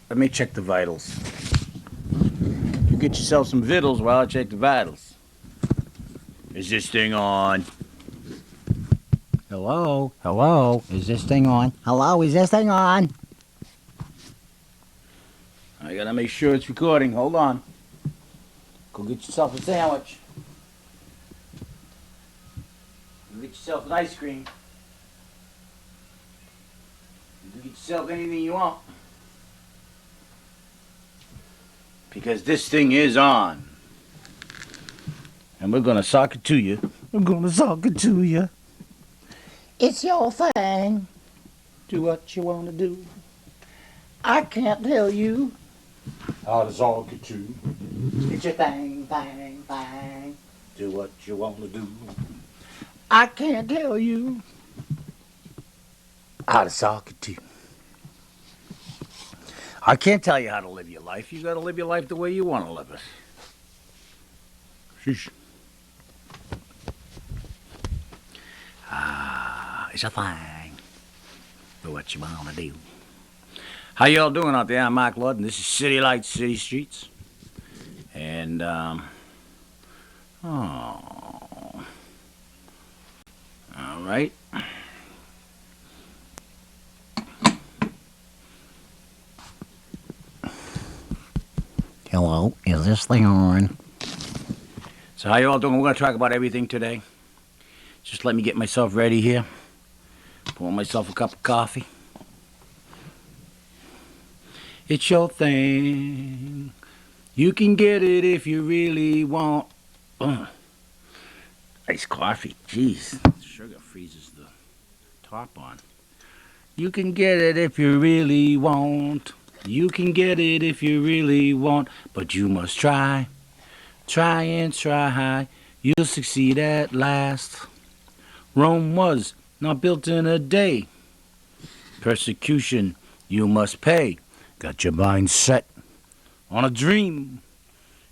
Let me check the vitals. You get yourself some vittles while I check the vitals. Is this thing on? Hello? Hello? Is this thing on? Hello? Is this thing on? I gotta make sure it's recording. Hold on. Go get yourself a sandwich. Go get yourself an ice cream. Go get yourself anything you want. Because this thing is on. And we're gonna sock it to you. We're gonna sock it to you. It's your thing. Do what you wanna do. I can't tell you. How to sock it to. It's your thing. Do what you wanna do. I can't tell you. How to sock it to. I can't tell you how to live your life. You gotta live your life the way you wanna live it. Sheesh. It's a thing. Do what you wanna do. How y'all doing out there? I'm Mike Lord, and this is City Lights, City Streets. And, all right. Hello? Is this thing on? So how y'all doing? We're gonna talk about everything today. Just let me get myself ready here. Pour myself a cup of coffee. It's your thing. You can get it if you really want. Iced coffee. Jeez. Sugar freezes the top on. You can get it if you really want. You can get it if you really want. But you must try. Try and try. You'll succeed at last. Rome was not built in a day. Persecution you must pay. Got your mind set on a dream.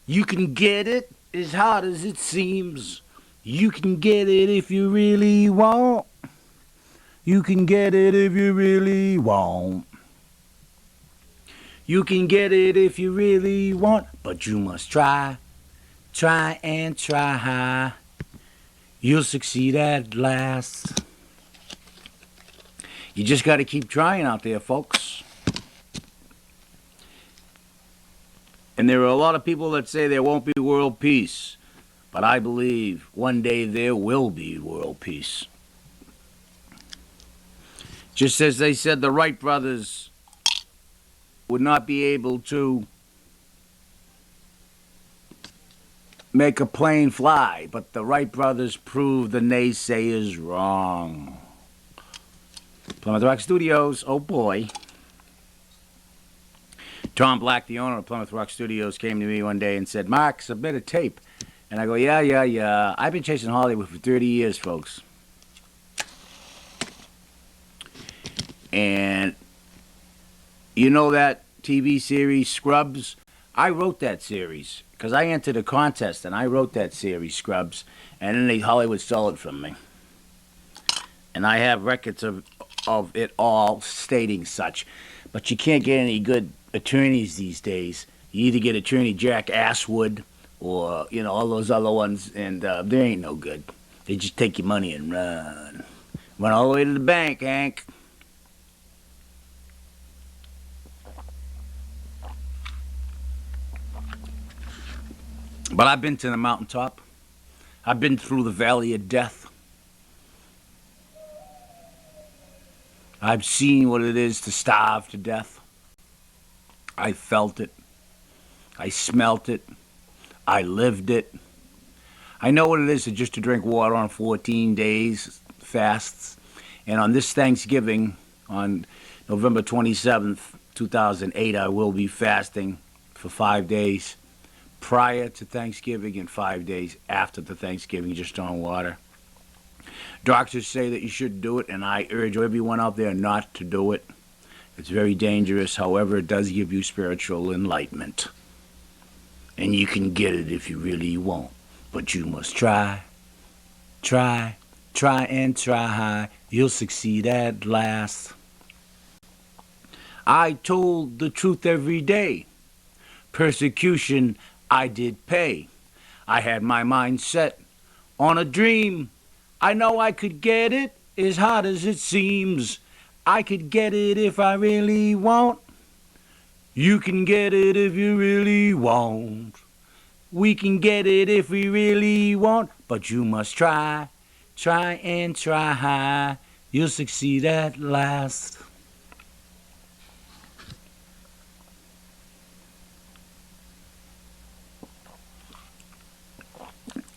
You can get it as hard as it seems. You can get it if you really want. You can get it if you really want. You can get it if you really want. But you must try. Try and try. You'll succeed at last. You just got to keep trying out there, folks. And there are a lot of people that say there won't be world peace. But I believe one day there will be world peace. Just as they said the Wright brothers would not be able to make a plane fly, but the Wright brothers proved the naysayers wrong. Plymouth Rock Studios, oh boy. Tom Black, the owner of Plymouth Rock Studios, came to me one day and said, Mark, submit a tape. And I go, yeah. I've been chasing Hollywood for 30 years, folks. And you know that TV series, Scrubs? I wrote that series because I entered a contest and I wrote that series, Scrubs. And then Hollywood stole it from me. And I have records of it all stating such. But you can't get any good attorneys these days. You either get attorney Jack Asswood or, all those other ones, and they ain't no good. They just take your money and run. Run all the way to the bank, Hank. But I've been to the mountaintop. I've been through the valley of death. I've seen what it is to starve to death. I felt it. I smelt it. I lived it. I know what it is just to drink water on 14 days, fasts. And on this Thanksgiving, on November 27th, 2008, I will be fasting for 5 days prior to Thanksgiving and 5 days after the Thanksgiving, just on water. Doctors say that you should do it, and I urge everyone out there not to do it. It's very dangerous. However, it does give you spiritual enlightenment. And you can get it if you really want. But you must try. Try and try. You'll succeed at last. I told the truth every day. Persecution I did pay. I had my mind set on a dream. I know I could get it as hard as it seems. I could get it if I really want. You can get it if you really want. We can get it if we really want. But you must try, try and try. You'll succeed at last.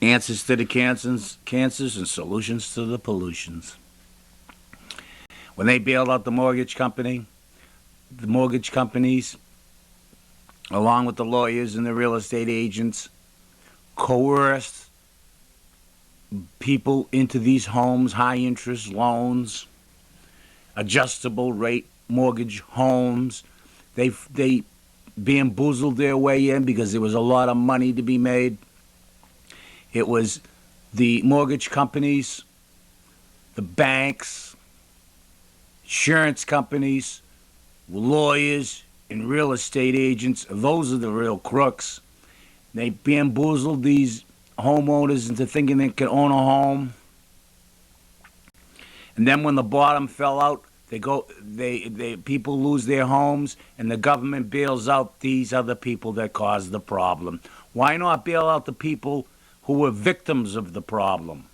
Answers to the cancers and solutions to the pollutions. When they bailed out the mortgage companies, along with the lawyers and the real estate agents, coerced people into these homes, high interest loans, adjustable rate mortgage homes. They bamboozled their way in because there was a lot of money to be made. It was the mortgage companies, the banks, insurance companies, lawyers, and real estate agents. Those are the real crooks. They bamboozled these homeowners into thinking they could own a home. And then when the bottom fell out, people lose their homes, and the government bails out these other people that caused the problem. Why not bail out the people who were victims of the problem?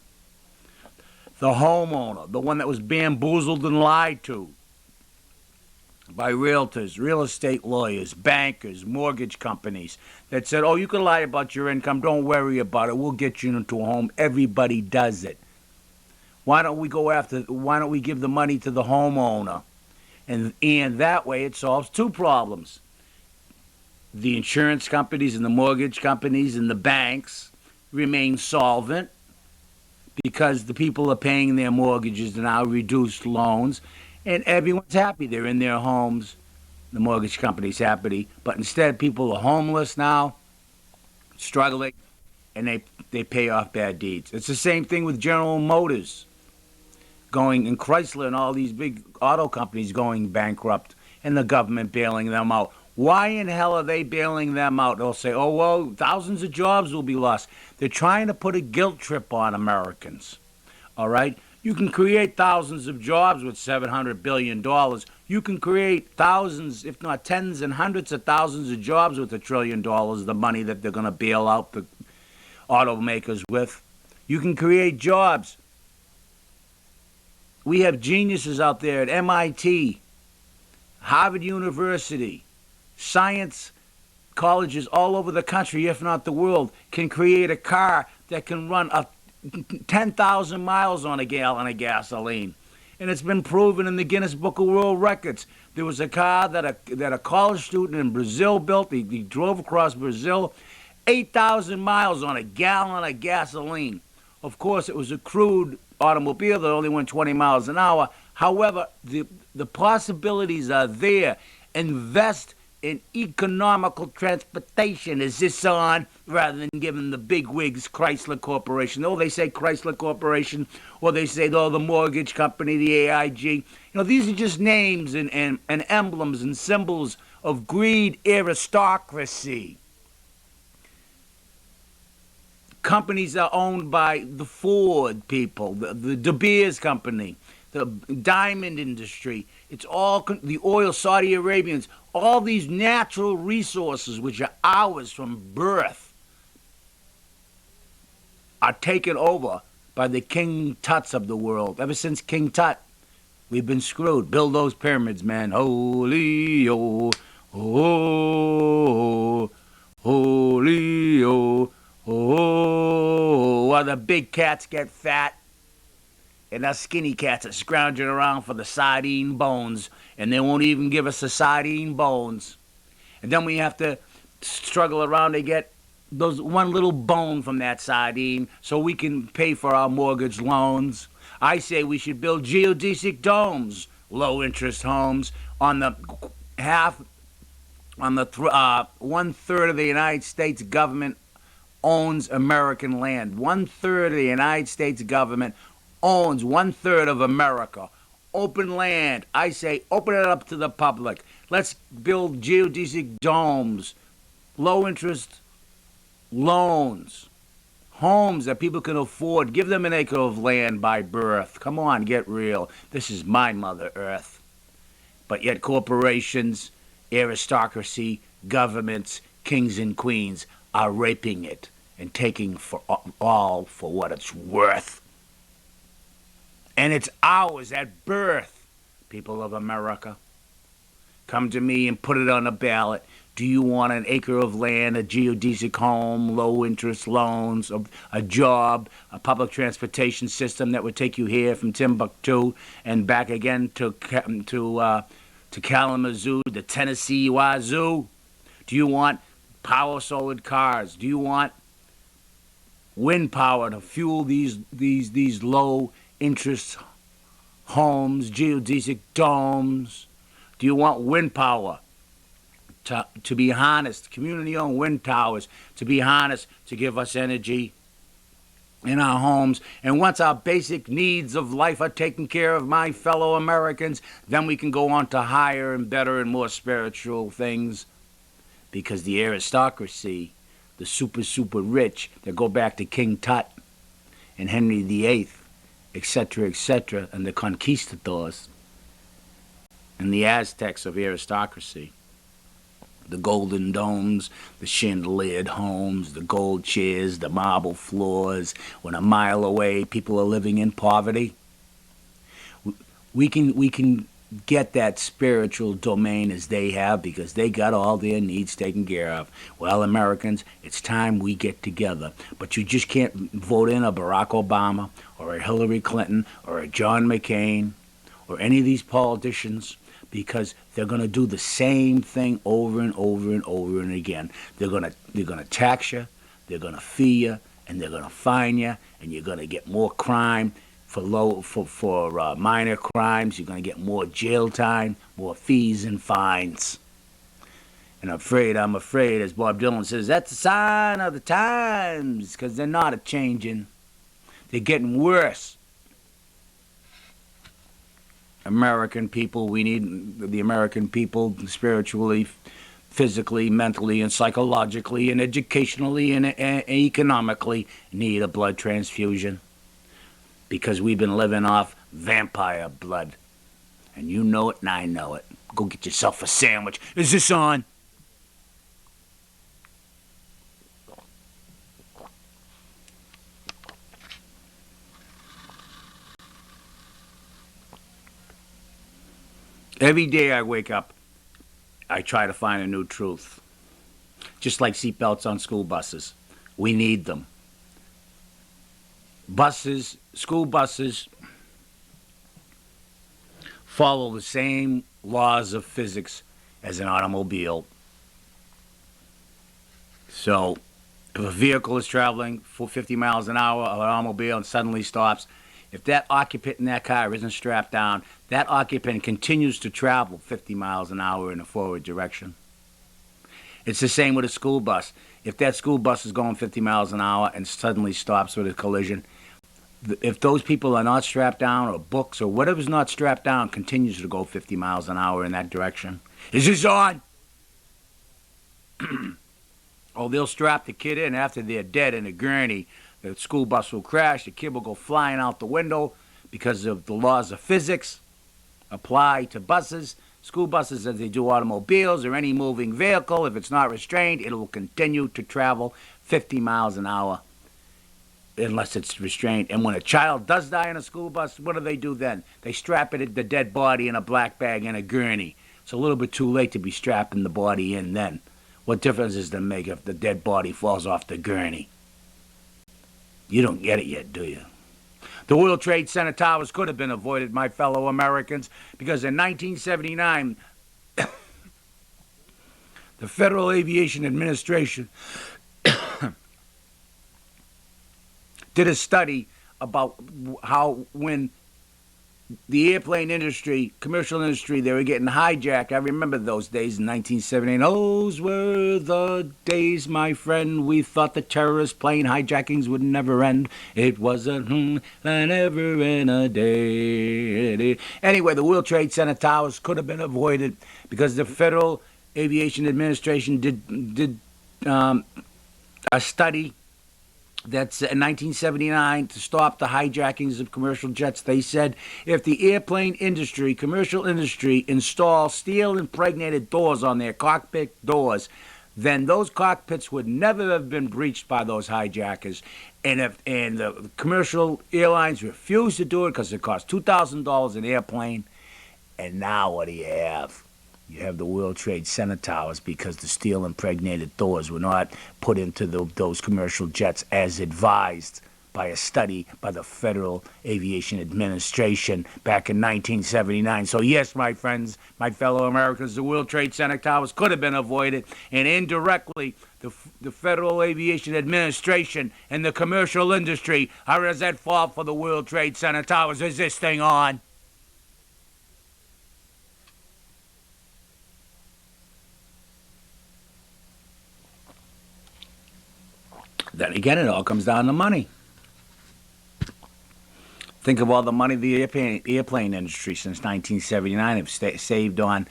The homeowner, the one that was bamboozled and lied to by realtors, real estate lawyers, bankers, mortgage companies that said, oh, you can lie about your income, don't worry about it, we'll get you into a home. Everybody does it. Why don't we give the money to the homeowner? And that way it solves two problems. The insurance companies and the mortgage companies and the banks remain solvent because the people are paying their mortgages and now reduced loans, and everyone's happy. They're in their homes. The mortgage company's happy. But instead, people are homeless now, struggling, and they pay off bad deeds. It's the same thing with General Motors and Chrysler and all these big auto companies going bankrupt and the government bailing them out. Why in hell are they bailing them out? They'll say, oh, well, thousands of jobs will be lost. They're trying to put a guilt trip on Americans. All right? You can create thousands of jobs with $700 billion. You can create thousands, if not tens and hundreds of thousands of jobs with $1 trillion, the money that they're going to bail out the automakers with. You can create jobs. We have geniuses out there at MIT, Harvard University, science colleges all over the country, if not the world, can create a car that can run 10,000 miles on a gallon of gasoline. And it's been proven in the Guinness Book of World Records. There was a car that a college student in Brazil built. He drove across Brazil, 8,000 miles on a gallon of gasoline. Of course, it was a crude automobile that only went 20 miles an hour. However, the possibilities are there. Invest in economical transportation. Is this on? Rather than giving the big wigs Chrysler Corporation. Oh, they say Chrysler Corporation, or they say, oh, the mortgage company, the AIG. These are just names and emblems and symbols of greed, aristocracy. Companies are owned by the Ford people, the De Beers company, the diamond industry. It's all the oil, Saudi Arabians, all these natural resources which are ours from birth are taken over by the King Tuts of the world. Ever since King Tut, we've been screwed. Build those pyramids, man. Holy, oh, oh, holy, oh. Oh, while the big cats get fat, and us skinny cats are scrounging around for the sardine bones, and they won't even give us the sardine bones. And then we have to struggle around to get those one little bone from that sardine so we can pay for our mortgage loans. I say we should build geodesic domes, low-interest homes, on the 1/3 of the United States government owns American land. 1/3 of the United States government owns 1/3 of America, open land. I say open it up to the public. Let's build geodesic domes, low interest loans, homes that people can afford. Give them an acre of land by birth. Come on, get real. This is my Mother Earth. But yet corporations, aristocracy, governments, kings and queens are raping it and taking for all for what it's worth. And it's ours at birth, people of America. Come to me and put it on a ballot. Do you want an acre of land, a geodesic home, low-interest loans, a job, a public transportation system that would take you here from Timbuktu and back again to Kalamazoo, the Tennessee Wazoo? Do you want power-solar cars? Do you want wind power to fuel these low-interest homes, geodesic domes? Do you want wind power to be harnessed, community-owned wind towers to be harnessed to give us energy in our homes? And once our basic needs of life are taken care of, my fellow Americans, then we can go on to higher and better and more spiritual things. Because the aristocracy, the super rich that go back to King Tut and Henry VIII, etc., and the conquistadors and the Aztecs of aristocracy, the golden domes, the chandeliered homes, the gold chairs, the marble floors, when a mile away people are living in poverty. We can get that spiritual domain as they have because they got all their needs taken care of. Well, Americans, it's time we get together. But you just can't vote in a Barack Obama or a Hillary Clinton or a John McCain or any of these politicians, because they're going to do the same thing over and over and over and again. They're going to tax you, they're going to fee you, and they're going to fine you, and you're going to get more crime for minor crimes. You're going to get more jail time, more fees and fines. And I'm afraid, as Bob Dylan says, that's a sign of the times, because they're not a-changing. They're getting worse. American people, we need the American people spiritually, physically, mentally, and psychologically, and educationally, and economically need a blood transfusion. Because we've been living off vampire blood. And you know it and I know it. Go get yourself a sandwich. Is this on? Every day I wake up, I try to find a new truth. Just like seatbelts on school buses. We need them. School buses follow the same laws of physics as an automobile. So, if a vehicle is traveling for 50 miles an hour of an automobile and suddenly stops, if that occupant in that car isn't strapped down, that occupant continues to travel 50 miles an hour in a forward direction. It's the same with a school bus. If that school bus is going 50 miles an hour and suddenly stops with a collision, if those people are not strapped down, or books or whatever's not strapped down continues to go 50 miles an hour in that direction. Is this on? Oh, they'll strap the kid in after they're dead in a gurney. The school bus will crash. The kid will go flying out the window because of the laws of physics apply to buses. School buses, as they do automobiles or any moving vehicle, if it's not restrained, it will continue to travel 50 miles an hour unless it's restrained. And when a child does die in a school bus, what do then? They strap the dead body in a black bag in a gurney. It's a little bit too late to be strapping the body in then. What difference does it make if the dead body falls off the gurney? You don't get it yet, do you? The World Trade Center towers could have been avoided, my fellow Americans, because in 1979, the Federal Aviation Administration did a study about how when the airplane industry, commercial industry, they were getting hijacked. I remember those days in 1978. Those were the days, my friend. We thought the terrorist plane hijackings would never end. It was a never in a day. Anyway, the World Trade Center towers could have been avoided because the Federal Aviation Administration did a study that's in 1979 to stop the hijackings of commercial jets. They said if the airplane industry, commercial industry, install steel impregnated doors on their cockpit doors, then those cockpits would never have been breached by those hijackers. And the commercial airlines refused to do it because it cost $2,000 an airplane. And now what do you have? You have the World Trade Center towers because the steel impregnated doors were not put into those commercial jets as advised by a study by the Federal Aviation Administration back in 1979. So yes, my friends, my fellow Americans, the World Trade Center towers could have been avoided, and indirectly the Federal Aviation Administration and the commercial industry are at fault for the World Trade Center towers. Is this thing on? Then again, it all comes down to money. Think of all the money the airplane industry since 1979 have saved on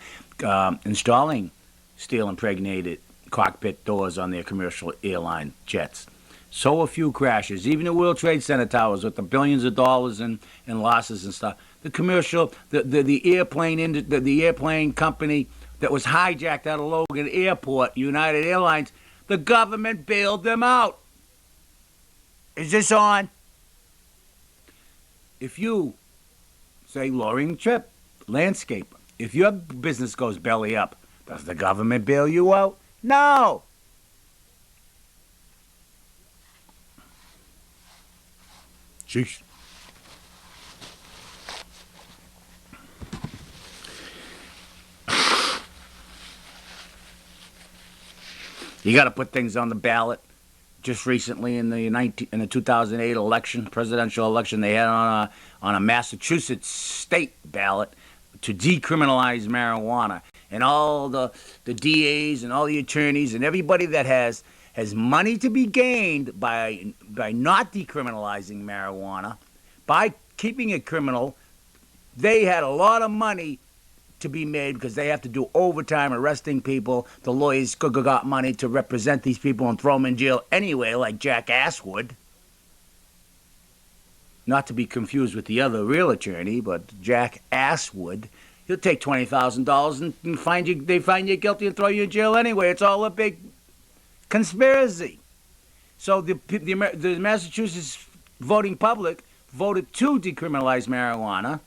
installing steel impregnated cockpit doors on their commercial airline jets. So a few crashes, even the World Trade Center towers with the billions of dollars in losses and stuff. The commercial, the airplane company that was hijacked out of Logan Airport, United Airlines, the government bailed them out. Is this on? If you, say, Loring Trip, landscaper, if your business goes belly up, does the government bail you out? No. Sheesh. You got to put things on the ballot. Just recently in the 2008 election, presidential election, they had on a Massachusetts state ballot to decriminalize marijuana, and all the DAs and all the attorneys and everybody that has money to be gained by not decriminalizing marijuana, by keeping it criminal, they had a lot of money to be made because they have to do overtime arresting people. The lawyers got money to represent these people and throw them in jail anyway, like Jack Asswood. Not to be confused with the other real attorney, but Jack Asswood. He'll take $20,000 and they find you guilty and throw you in jail anyway. It's all a big conspiracy. So the Massachusetts voting public voted to decriminalize marijuana,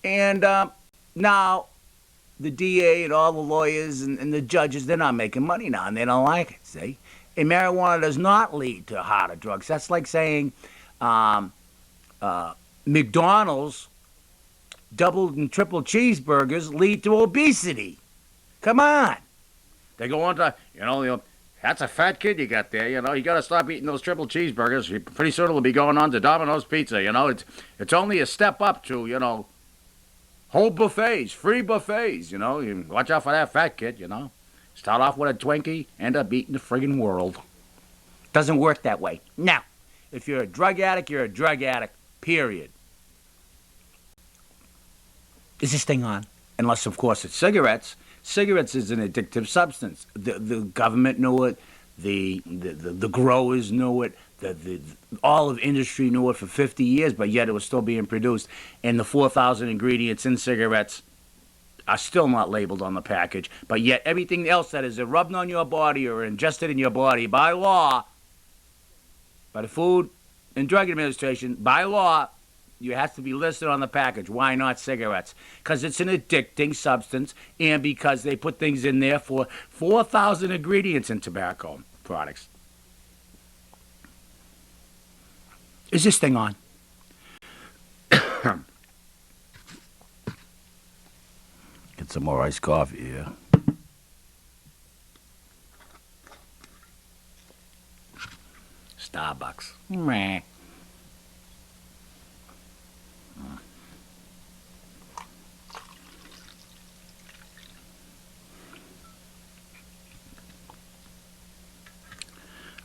and now, the DA and all the lawyers and the judges, they're not making money now, and they don't like it, see? And marijuana does not lead to harder drugs. That's like saying McDonald's double and triple cheeseburgers lead to obesity. Come on. They go on to, that's a fat kid you got there, you got to stop eating those triple cheeseburgers. Pretty soon it'll be going on to Domino's Pizza, It's only a step up to, whole buffets, free buffets, You watch out for that fat kid, Start off with a Twinkie, end up eating the friggin' world. Doesn't work that way. Now, if you're a drug addict, you're a drug addict, period. Is this thing on? Unless, of course, it's cigarettes. Cigarettes is an addictive substance. The government knew it. The growers knew it. All of industry knew it for 50 years, but yet it was still being produced. And the 4,000 ingredients in cigarettes are still not labeled on the package. But yet everything else that is rubbed on your body or ingested in your body by law, by the Food and Drug Administration, by law, you have to be listed on the package. Why not cigarettes? Because it's an addicting substance, and because they put things in there for 4,000 ingredients in tobacco products. Is this thing on? Get some more iced coffee here. Starbucks. Meh.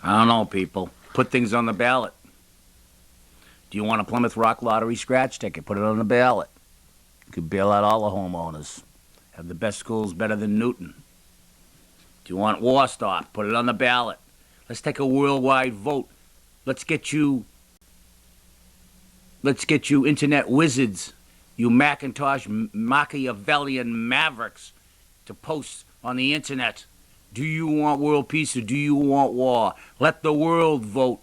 I don't know, people. Put things on the ballot. Do you want a Plymouth Rock lottery scratch ticket? Put it on the ballot. You could bail out all the homeowners. Have the best schools better than Newton. Do you want war stop? Put it on the ballot. Let's take a worldwide vote. Let's get you internet wizards, you Macintosh Machiavellian mavericks, to post on the internet. Do you want world peace or do you want war? Let the world vote.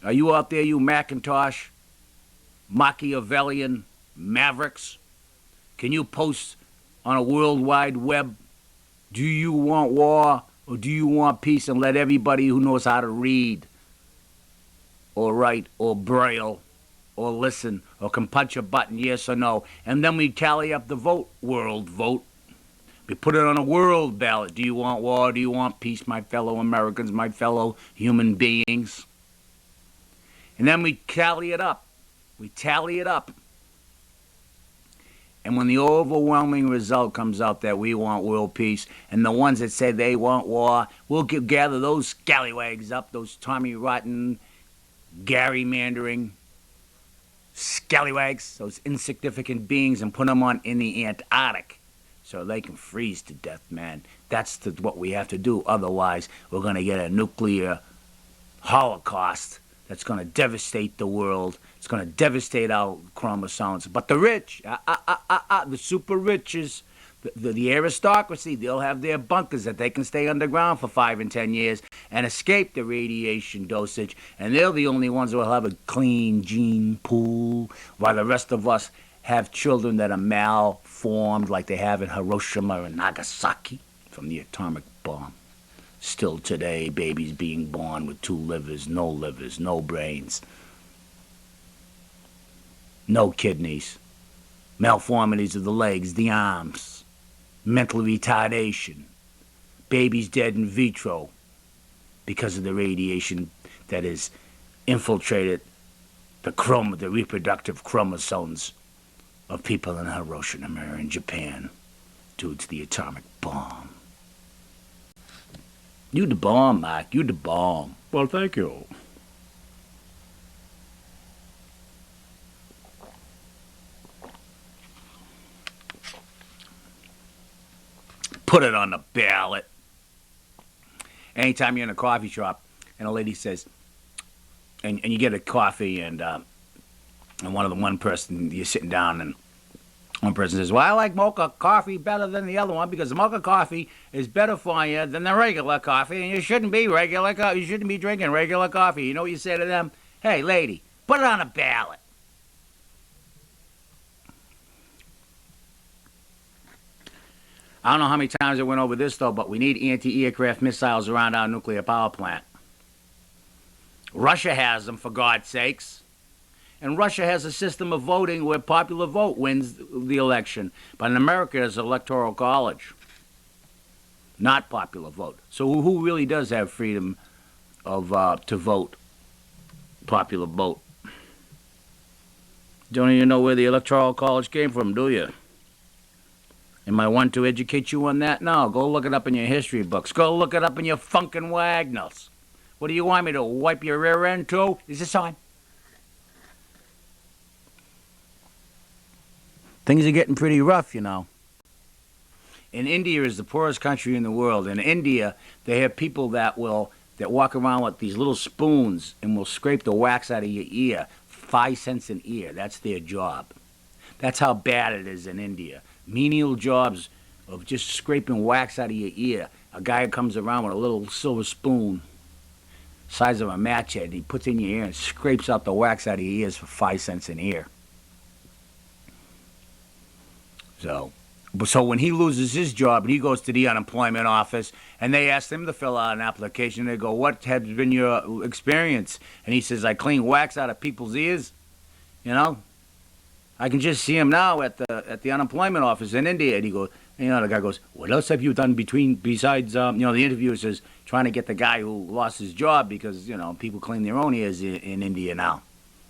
Are you out there, you Macintosh Machiavellian mavericks? Can you post on a worldwide web? Do you want war or do you want peace? And let everybody who knows how to read or write or braille or listen or can punch a button, yes or no. And then we tally up the vote, world vote. We put it on a world ballot. Do you want war? Do you want peace, my fellow Americans, my fellow human beings? And then we tally it up. We tally it up. And when the overwhelming result comes out that we want world peace, and the ones that say they want war, we'll gather those scallywags up, those Tommy Rotten, gerrymandering scallywags, those insignificant beings, and put them in the Antarctic so they can freeze to death, man. That's what we have to do. Otherwise, we're going to get a nuclear holocaust that's going to devastate the world. It's going to devastate our chromosomes. But the rich, the super riches, the aristocracy, they'll have their bunkers that they can stay underground for 5 and 10 years and escape the radiation dosage. And they're the only ones who will have a clean gene pool, while the rest of us have children that are malformed like they have in Hiroshima and Nagasaki from the atomic bomb. Still today, babies being born with 2 livers, no brains, no kidneys, malformities of the legs, the arms, mental retardation, babies dead in vitro because of the radiation that has infiltrated the reproductive chromosomes of people in Hiroshima and Japan due to the atomic bomb. You the bomb, Mike. You the bomb. Well, thank you. Put it on the ballot. Anytime you're in a coffee shop and a lady says, and you get a coffee and one person, you're sitting down and one person says, well, I like mocha coffee better than the other one because the mocha coffee is better for you than the regular coffee, and you shouldn't be you shouldn't be drinking regular coffee. You know what you say to them? Hey, lady, put it on a ballot. I don't know how many times I went over this, though, but we need anti-aircraft missiles around our nuclear power plant. Russia has them, for God's sakes. And Russia has a system of voting where popular vote wins the election. But in America, there's electoral college, not popular vote. So who really does have freedom of to vote? Popular vote. Don't even know where the electoral college came from, do you? Am I one to educate you on that? No, go look it up in your history books. Go look it up in your Funkin' Wagnalls. What do you want me to wipe your rear end too? Is this on? Things are getting pretty rough, you know. And India is the poorest country in the world. In India, they have people that walk around with these little spoons and will scrape the wax out of your ear. 5 cents an ear. That's their job. That's how bad it is in India. Menial jobs of just scraping wax out of your ear. A guy comes around with a little silver spoon, size of a match head, and he puts it in your ear and scrapes out the wax out of your ears for 5 cents an ear. So when he loses his job and he goes to the unemployment office and they ask him to fill out an application, they go, what has been your experience? And he says, I clean wax out of people's ears. You know, I can just see him now at the unemployment office in India. And he goes, the guy goes, what else have you done besides, the interviewer says, trying to get the guy who lost his job because, people clean their own ears in India now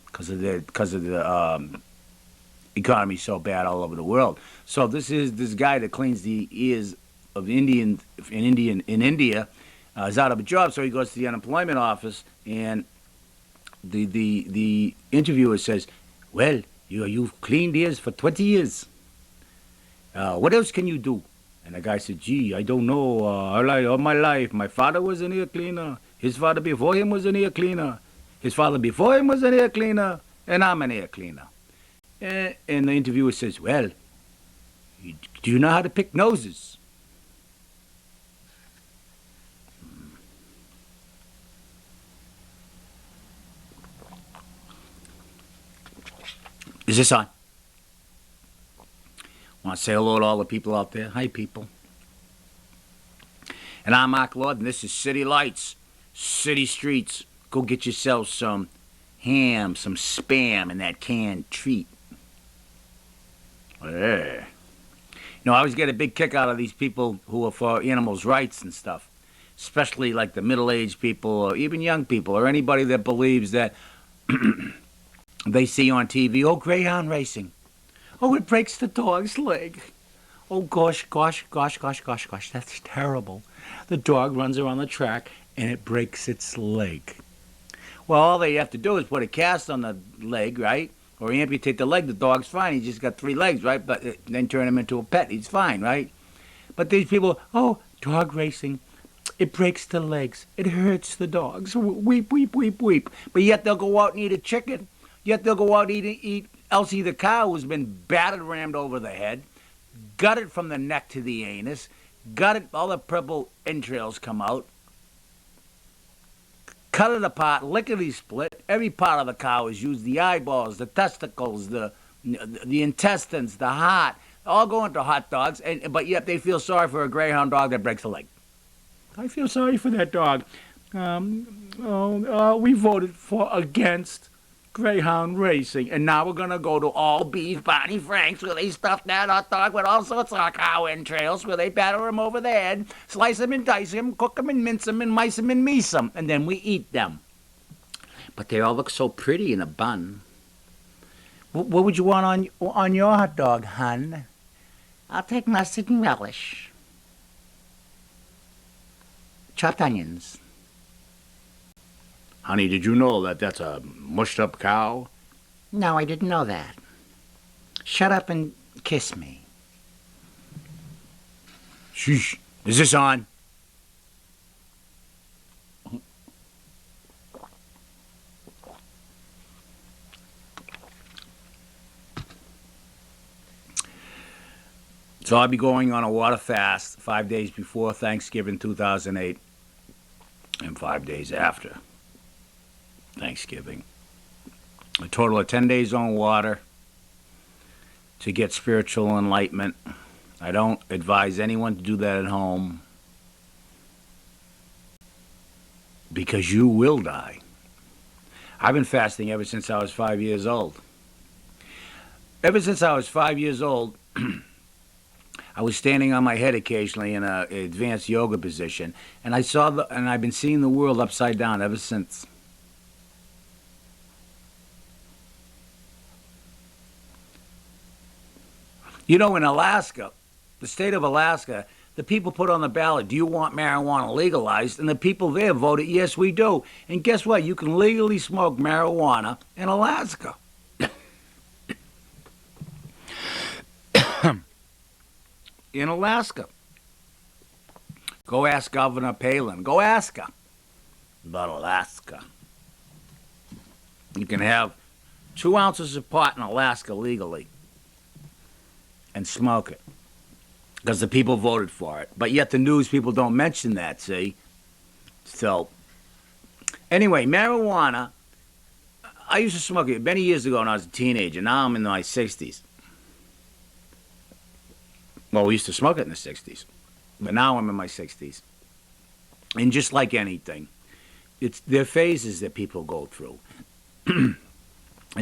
because of the economy so bad all over the world. So this guy that cleans the ears of Indian in India He's out of a job, so he goes to the unemployment office, and the interviewer says, "Well, you've cleaned ears for 20 years. What else can you do?" And the guy said, "Gee, I don't know. All my life, my father was an ear cleaner. His father before him was an ear cleaner. His father before him was an air cleaner, and I'm an air cleaner." And the interviewer says, "Well, do you know how to pick noses?" Is this on? Want to say hello to all the people out there? Hi, people. And I'm Mark Lord, and this is City Lights, City Streets. Go get yourself some ham, some Spam, and that canned treat. Yeah. I always get a big kick out of these people who are for animals' rights and stuff, especially like the middle-aged people or even young people or anybody that believes that they see on TV, oh, greyhound racing. Oh, it breaks the dog's leg. Oh, gosh, that's terrible. The dog runs around the track and it breaks its leg. Well, all they have to do is put a cast on the leg, right? Or amputate the leg, the dog's fine. He's just got 3 legs, right? But then turn him into a pet, he's fine, right? But these people, oh, dog racing, it breaks the legs. It hurts the dogs. Weep, weep, weep, weep. But yet they'll go out and eat a chicken. Yet they'll go out and eat Elsie the cow who's been battered, rammed over the head, gutted from the neck to the anus, gutted, all the purple entrails come out, cut it apart, lickety split. Every part of the cow is used: the eyeballs, the testicles, the intestines, the heart, all go into hot dogs. But yet they feel sorry for a greyhound dog that breaks a leg. I feel sorry for that dog. We voted against greyhound racing, and now we're gonna go to all beef Barney Franks, where they stuff that hot dog with all sorts of cow entrails, where they batter him over the head, slice him and dice him, cook him and mince him and mice him and meese him, and then we eat them. But they all look so pretty in a bun. What would you want on your hot dog, hun? I'll take mustard and relish. Chopped onions. Honey, did you know that that's a mushed up cow? No, I didn't know that. Shut up and kiss me. Sheesh. Is this on? So I'll be going on a water fast 5 days before Thanksgiving 2008 and 5 days after Thanksgiving. A total of 10 days on water to get spiritual enlightenment. I don't advise anyone to do that at home because you will die. I've been fasting ever since I was 5 years old. Ever since I was 5 years old, I was standing on my head occasionally in an advanced yoga position, and I've been seeing the world upside down ever since. In Alaska, the state of Alaska, the people put on the ballot, do you want marijuana legalized? And the people there voted, yes, we do. And guess what? You can legally smoke marijuana in Alaska. In Alaska. Go ask Governor Palin. Go ask her about Alaska. You can have 2 ounces of pot in Alaska legally and smoke it because the people voted for it. But yet the news people don't mention that, see? So, anyway, marijuana, I used to smoke it many years ago when I was a teenager. Now I'm in my 60s. Well, we used to smoke it in the 60s. But now I'm in my 60s. And just like anything, there are phases that people go through. And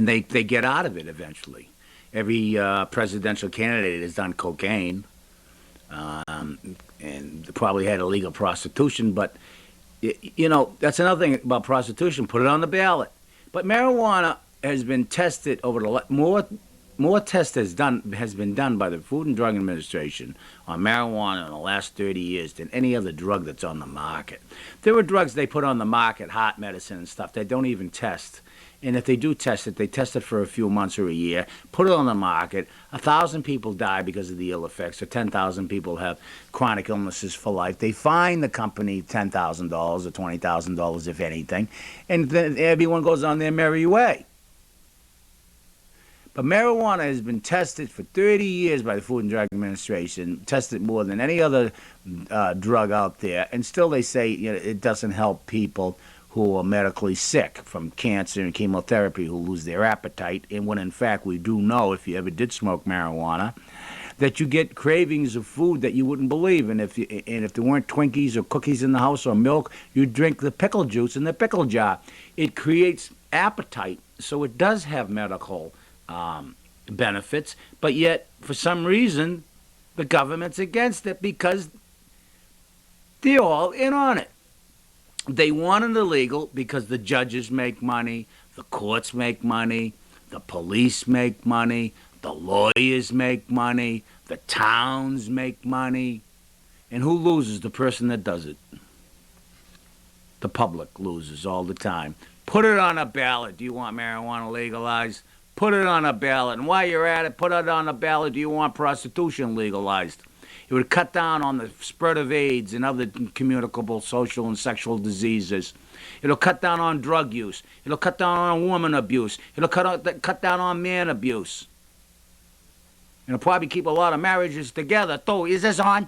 they get out of it eventually. Every presidential candidate has done cocaine and probably had illegal prostitution. But, that's another thing about prostitution. Put it on the ballot. But marijuana has been tested over more more tests has been done by the Food and Drug Administration on marijuana in the last 30 years than any other drug that's on the market. There are drugs they put on the market, heart medicine and stuff, they don't even test. And if they do test it, they test it for a few months or a year, put it on the market. 1,000 people die because of the ill effects, or 10,000 people have chronic illnesses for life. They fine the company $10,000 or $20,000, if anything, and then everyone goes on their merry way. But marijuana has been tested for 30 years by the Food and Drug Administration, tested more than any other drug out there, and still they say it doesn't help people who are medically sick from cancer and chemotherapy, who lose their appetite. And when in fact we do know, if you ever did smoke marijuana, that you get cravings of food that you wouldn't believe. And if there weren't Twinkies or cookies in the house or milk, you drink the pickle juice in the pickle jar. It creates appetite, so it does have medical benefits, but yet for some reason the government's against it because they're all in on it. They want it illegal because the judges make money, the courts make money, the police make money, the lawyers make money, the towns make money. And who loses? The person that does it. The public loses all the time. Put it on a ballot. Do you want marijuana legalized? Put it on a ballot. And while you're at it, put it on a ballot. Do you want prostitution legalized? It would cut down on the spread of AIDS and other communicable social and sexual diseases. It'll cut down on drug use. It'll cut down on woman abuse. It'll cut down on man abuse. It'll probably keep a lot of marriages together, too. Is this on?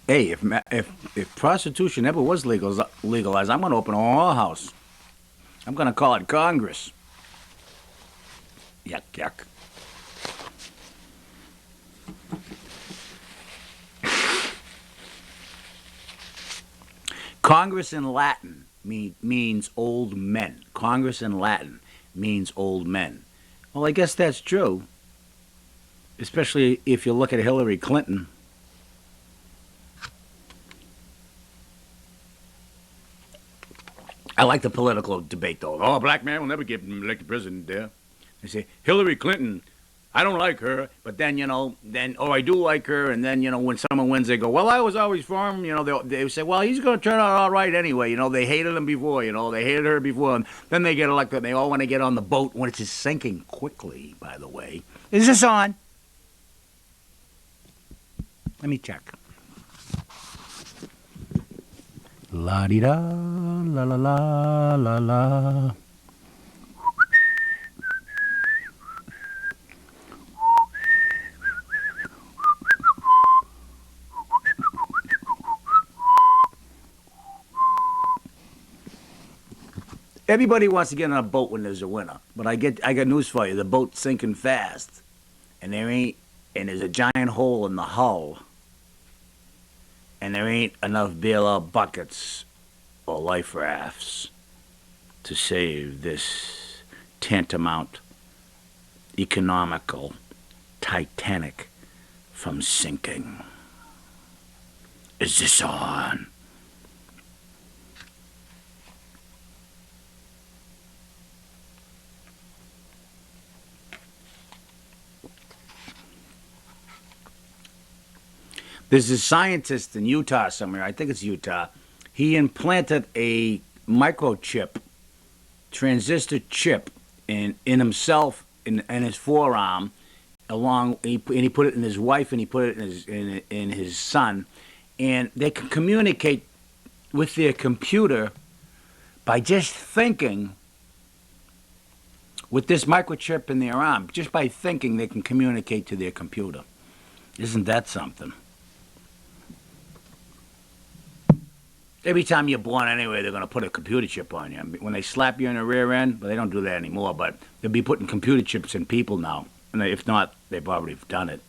Hey, if prostitution ever was legalized, I'm going to open a whorehouse. I'm going to call it Congress. Yuck, yuck. Congress in Latin means old men. Congress in Latin means old men. Well, I guess that's true, especially if you look at Hillary Clinton. I like the political debate, though. Oh, a black man will never get elected president there. They say, Hillary Clinton, I don't like her, but then, I do like her, and then, when someone wins, they go, well, I was always for him. They say, well, he's going to turn out all right anyway. They hated him before, they hated her before, and then they get elected, and they all want to get on the boat when it's just sinking quickly, by the way. Is this on? Let me check. La-di-da, la-la-la, la-la. Everybody wants to get on a boat when there's a winter, but I got news for you. The boat's sinking fast, and there's a giant hole in the hull, and there ain't enough bailout buckets or life rafts to save this tantamount economical Titanic from sinking. Is this on? There's a scientist in Utah somewhere, I think it's Utah. He implanted a microchip, transistor chip, in himself, in his forearm, and he put it in his wife, and he put it in his son, and they can communicate with their computer by just thinking. With this microchip in their arm, just by thinking, they can communicate to their computer. Isn't that something? Every time you're born anyway, they're going to put a computer chip on you. When they slap you in the rear end, well, they don't do that anymore, but they'll be putting computer chips in people now. And if not, they've already done it.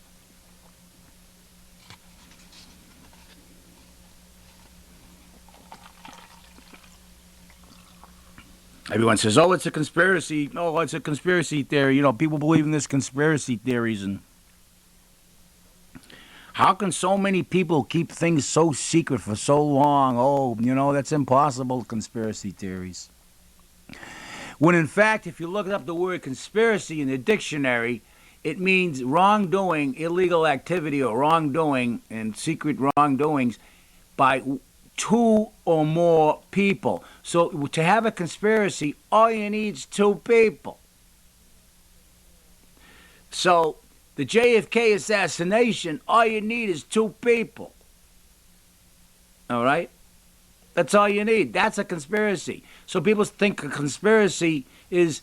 Everyone says, oh, it's a conspiracy. No, it's a conspiracy theory. People believe in this conspiracy theories. And How can so many people keep things so secret for so long? Oh, that's impossible, conspiracy theories. When in fact, if you look up the word conspiracy in the dictionary, it means wrongdoing, illegal activity, or wrongdoing and secret wrongdoings by two or more people. So to have a conspiracy, all you need is two people. So the JFK assassination, all you need is two people. All right? That's all you need. That's a conspiracy. So people think a conspiracy is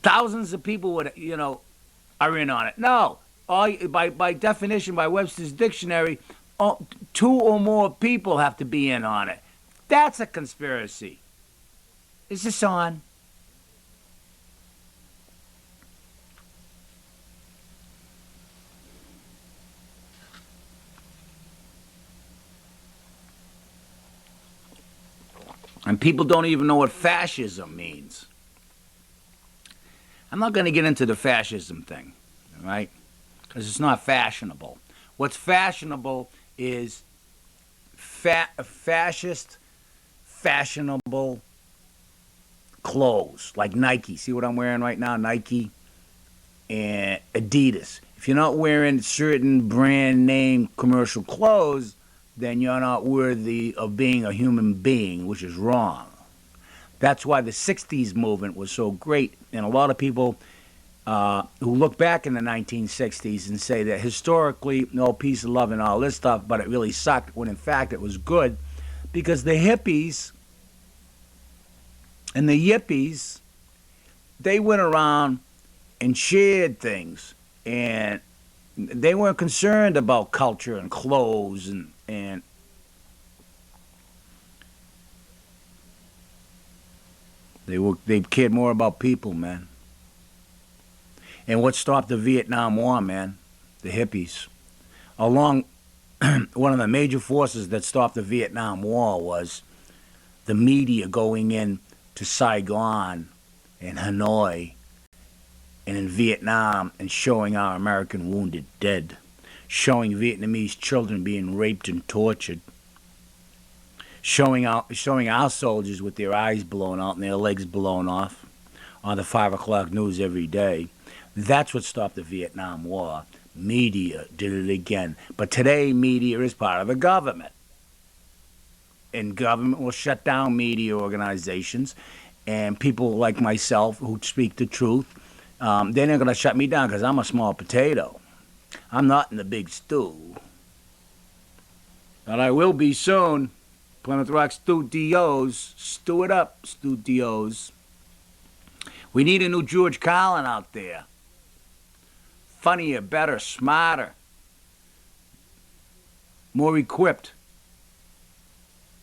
thousands of people are in on it. No. By definition, by Webster's dictionary, two or more people have to be in on it. That's a conspiracy. Is this on? And people don't even know what fascism means. I'm not going to get into the fascism thing, right? Because it's not fashionable. What's fashionable is fascist, fashionable clothes, like Nike. See what I'm wearing right now? Nike and Adidas. If you're not wearing certain brand name commercial clothes, then you're not worthy of being a human being, which is wrong. That's why the 60s movement was so great. And a lot of people who look back in the 1960s and say that historically, no, peace and love and all this stuff, but it really sucked, when in fact it was good, because the hippies and the yippies, they went around and shared things, and they weren't concerned about culture and clothes and they cared more about people, man. And what stopped the Vietnam War, man? The hippies. Along one of the major forces that stopped the Vietnam War was the media going in to Saigon and Hanoi and in Vietnam and showing our American wounded dead, showing Vietnamese children being raped and tortured, showing our soldiers with their eyes blown out and their legs blown off on the 5 o'clock news every day. That's what stopped the Vietnam War. Media did it again. But today, media is part of the government. And government will shut down media organizations. And people like myself who speak the truth, they're not going to shut me down because I'm a small potato. I'm not in the big stew. But I will be soon. Plymouth Rock Studios. Stew it up, Studios. We need a new George Carlin out there. Funnier, better, smarter, more equipped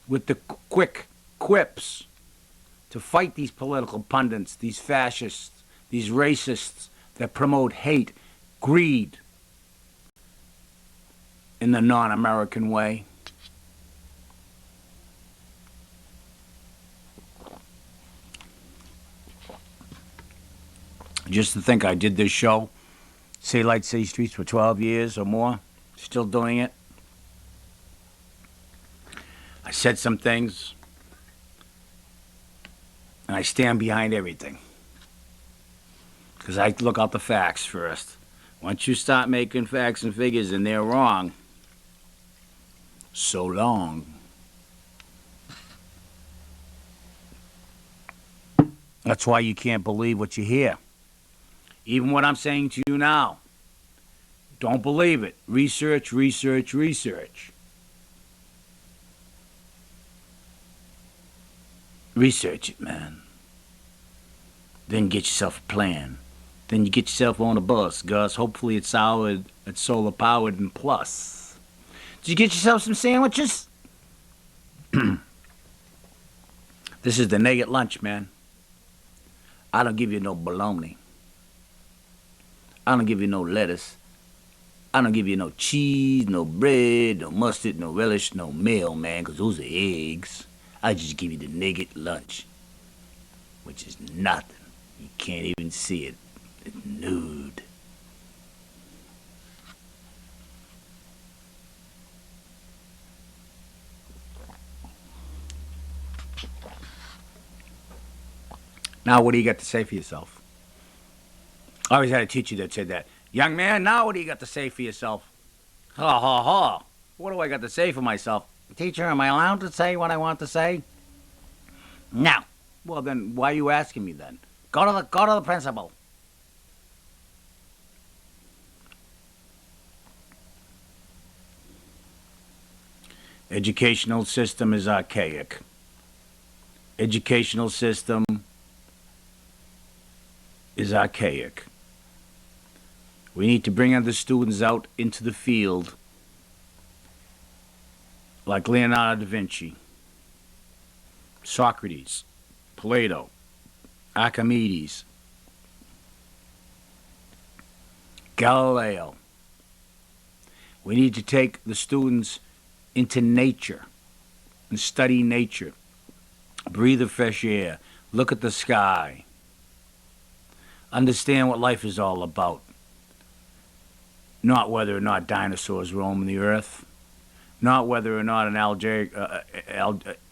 with the quick quips to fight these political pundits, these fascists, these racists that promote hate, greed in the non-American way. Just to think I did this show, Say Light, Say Streets, for 12 years or more, still doing it. I said some things, and I stand behind everything. Because I look out the facts first. Once you start making facts and figures and they're wrong, so long. That's why you can't believe what you hear. Even what I'm saying to you now. Don't believe it. Research, research, research. Research it, man. Then get yourself a plan. Then you get yourself on a bus, Gus. Hopefully it's solar powered and plus. Did you get yourself some sandwiches? This is the Nugget Lunch, man. I don't give you no bologna. I don't give you no lettuce. I don't give you no cheese, no bread, no mustard, no relish, no meal, man, because those are eggs. I just give you the Nugget Lunch, which is nothing. You can't even see it. It's nude. Now, what do you got to say for yourself? I always had a teacher that said that. Young man, now what do you got to say for yourself? Ha ha ha. What do I got to say for myself? Teacher, am I allowed to say what I want to say? No. Well, then why are you asking me then? Go to the principal. Educational system is archaic. Educational system is archaic. We need to bring other students out into the field like Leonardo da Vinci, Socrates, Plato, Archimedes, Galileo. We need to take the students into nature and study nature. Breathe the fresh air. Look at the sky. Understand what life is all about. Not whether or not dinosaurs roam the earth. Not whether or not an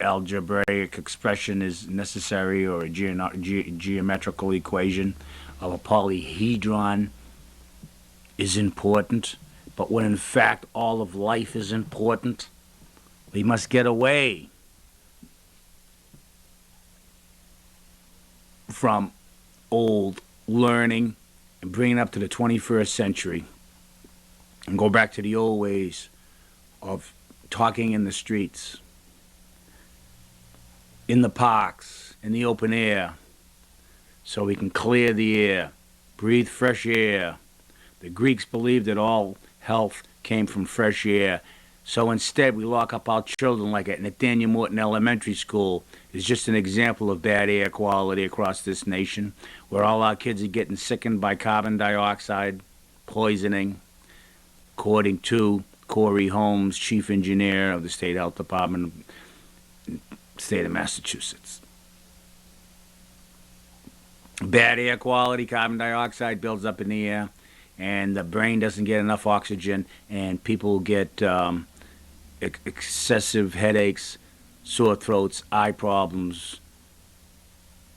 algebraic expression is necessary or a geometrical equation of a polyhedron is important. But when in fact all of life is important, we must get away from old learning and bring it up to the 21st century and go back to the old ways of talking in the streets, in the parks, in the open air, so we can clear the air, breathe fresh air. The Greeks believed that all health came from fresh air. So instead, we lock up our children like at Nathaniel Morton Elementary School. Is just an example of bad air quality across this nation, where all our kids are getting sickened by carbon dioxide poisoning, according to Corey Holmes, chief engineer of the State Health Department, state of Massachusetts. Bad air quality, carbon dioxide builds up in the air, and the brain doesn't get enough oxygen, and people get excessive headaches, sore throats, eye problems,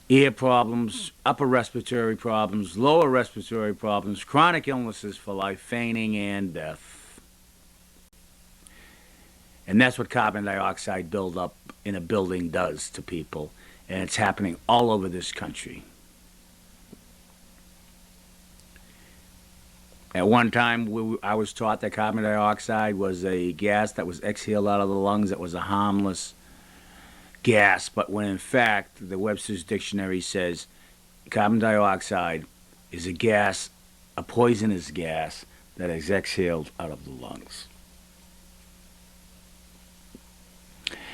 ear problems, upper respiratory problems, lower respiratory problems, chronic illnesses for life, fainting, and death. And that's what carbon dioxide buildup in a building does to people. And it's happening all over this country. At one time, I was taught that carbon dioxide was a gas that was exhaled out of the lungs that was a harmless gas. But when in fact, the Webster's Dictionary says carbon dioxide is a gas, a poisonous gas that is exhaled out of the lungs.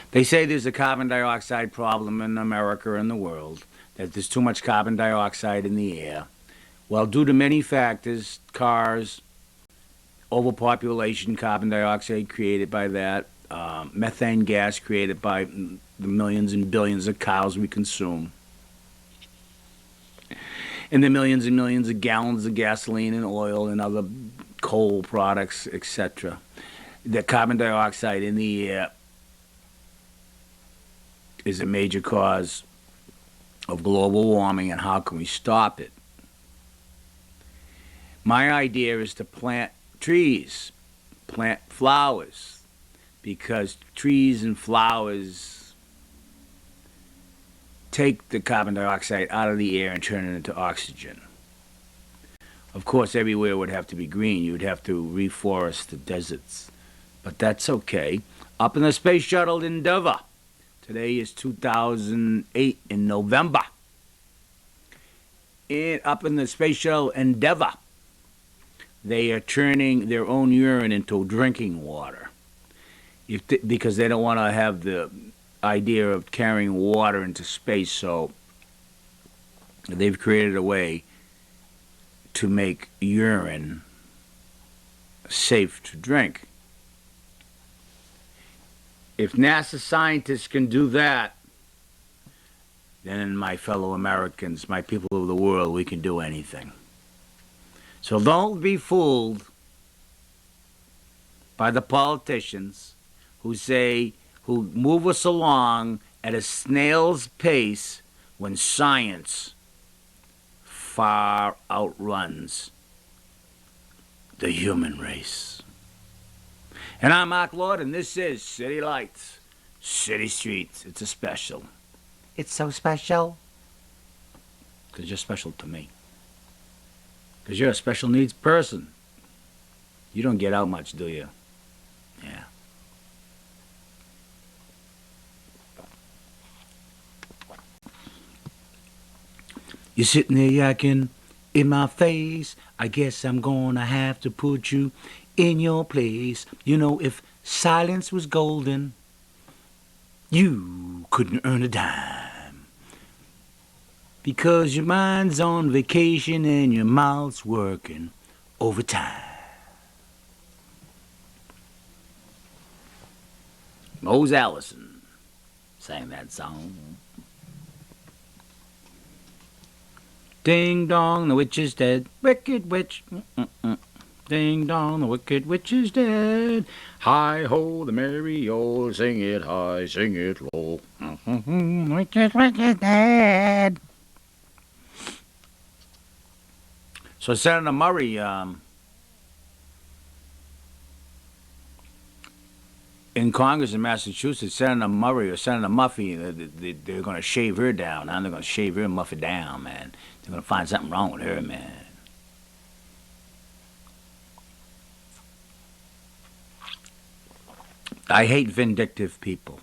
They say there's a carbon dioxide problem in America and the world, that there's too much carbon dioxide in the air. Well, due to many factors, cars, overpopulation, carbon dioxide created by that, methane gas created by the millions and billions of cows we consume, and the millions and millions of gallons of gasoline and oil and other coal products, etc. The carbon dioxide in the air is a major cause of global warming, and how can we stop it? My idea is to plant trees, plant flowers, because trees and flowers take the carbon dioxide out of the air and turn it into oxygen. Of course, everywhere would have to be green. You would have to reforest the deserts, but that's okay. Up in the Space Shuttle Endeavour, today is 2008 in November. Up in the Space Shuttle Endeavour, they are turning their own urine into drinking water because they don't want to have the idea of carrying water into space. So they've created a way to make urine safe to drink. If NASA scientists can do that, then my fellow Americans, my people of the world, we can do anything. So don't be fooled by the politicians who move us along at a snail's pace when science far outruns the human race. And I'm Mark Lord, and this is City Lights, City Streets. It's a special. It's so special. Because you're special to me. Because you're a special needs person. You don't get out much, do you? Yeah. You're sitting there yakking in my face. I guess I'm gonna have to put you in your place. You know, if silence was golden, you couldn't earn a dime. Because your mind's on vacation and your mouth's working overtime. Mose Allison sang that song. Ding dong, the witch is dead. Wicked witch. Ding dong, the wicked witch is dead. Hi ho, the merry old, sing it high, sing it low. The wicked witch is dead. So Senator Murray, in Congress in Massachusetts, Senator Murray or Senator Muffy, they're going to shave her down. They're going to shave her and Muffy down, man. They're going to find something wrong with her, man. I hate vindictive people.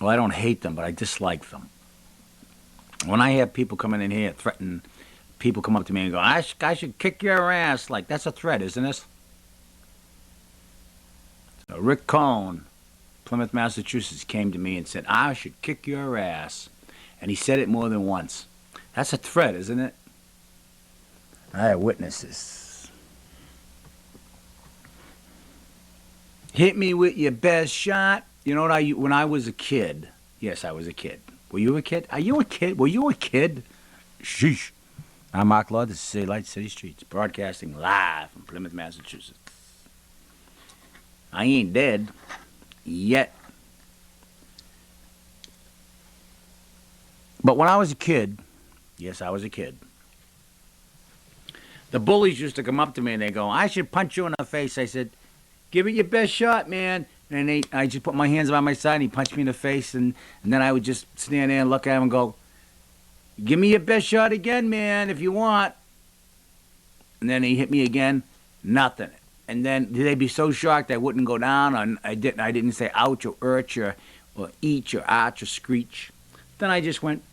Well, I don't hate them, but I dislike them. When I have people coming in here threatening, people come up to me and go, I should kick your ass. Like, that's a threat, isn't it? So Rick Cohn, Plymouth, Massachusetts, came to me and said, I should kick your ass. And he said it more than once. That's a threat, isn't it? I have witnesses. Hit me with your best shot. You know what? When I was a kid, yes, I was a kid. Were you a kid? Are you a kid? Were you a kid? Sheesh. I'm Mark Lord. This is City Lights, City Streets, broadcasting live from Plymouth, Massachusetts. I ain't dead yet. But when I was a kid, yes, I was a kid, the bullies used to come up to me and they go, I should punch you in the face. I said, give it your best shot, man. And I just put my hands by my side and he punched me in the face. And then I would just stand there and look at him and go, give me your best shot again, man, if you want. And then he hit me again, nothing. And then they'd be so shocked I wouldn't go down. And I didn't say ouch or urch or each or arch or screech. Then I just went,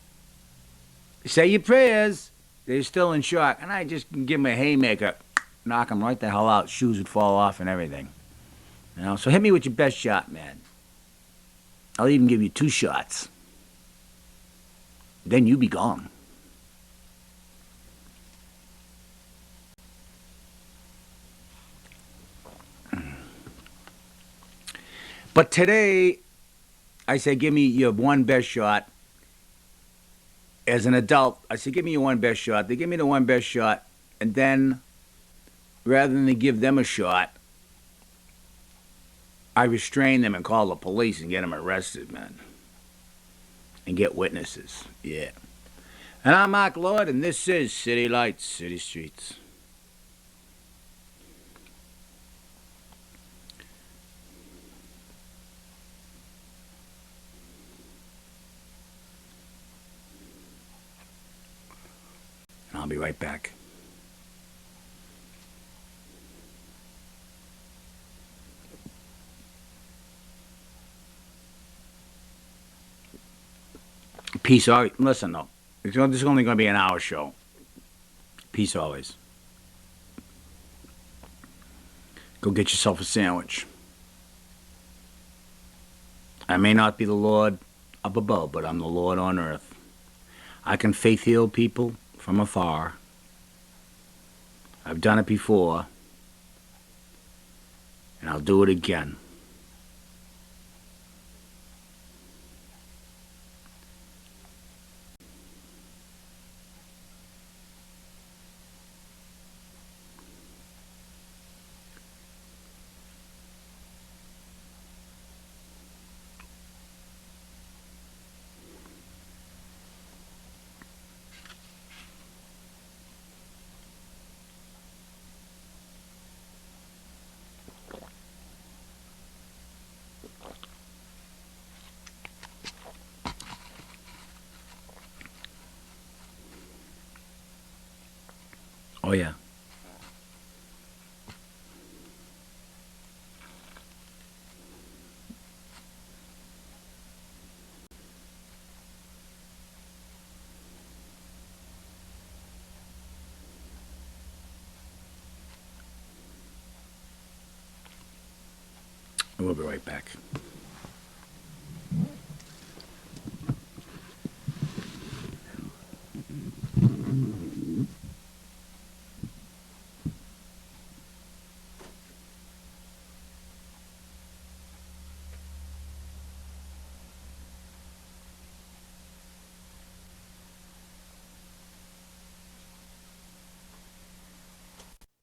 say your prayers. They're still in shock. And I just give them a haymaker, knock them right the hell out. Shoes would fall off and everything. You know, so hit me with your best shot, man. I'll even give you 2 shots. Then you be gone. But today, I say, give me your one best shot. As an adult, I say, give me your one best shot. They give me the one best shot. And then, rather than give them a shot, I restrain them and call the police and get them arrested, man. And get witnesses. Yeah. And I'm Mark Lord, and this is City Lights, City Streets. And I'll be right back. Peace always. Listen, though. This is only going to be an hour show. Peace always. Go get yourself a sandwich. I may not be the Lord up above, but I'm the Lord on earth. I can faith heal people from afar. I've done it before, and I'll do it again. Oh, yeah. We'll be right back.